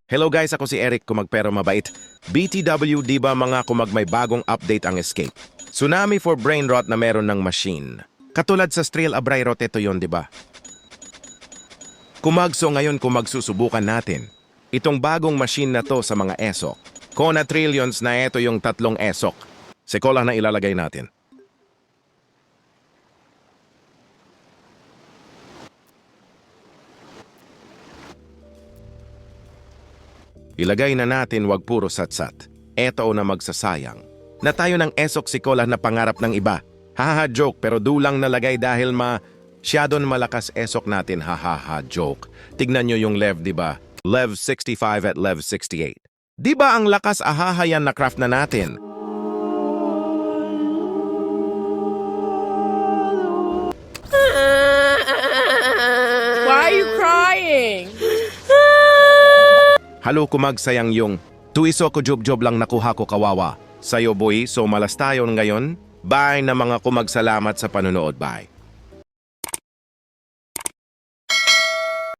Hello guys, ako si Eric Kumagpero Mabait. BTW, di ba mga kumag may bagong update ang Escape? Tsunami for brain rot na meron ng machine. Katulad sa Strill Abray rot, ito yun, di ba? Kumagso ngayon susubukan natin. Itong bagong machine na to sa mga ESOC. Kona Trillions na ito yung tatlong ESOC. Sekolah na ilalagay natin. Ilagay na natin wag puro satsat. Eto na magsasayang. Na tayo ng esok sikola na pangarap ng iba. Haha joke pero dulang nalagay dahil masyadon malakas esok natin. Haha joke. Tignan nyo yung Lev, di ba? Lev 65 at Lev 68. Di ba ang lakas ahahayan na craft na natin? Why are you crying? Halo kumagsayang yung tuiso ko job lang nakuha ko kawawa. Sayo boy, so malas tayo ngayon. Bye na mga kumagsalamat sa panonood. Bye.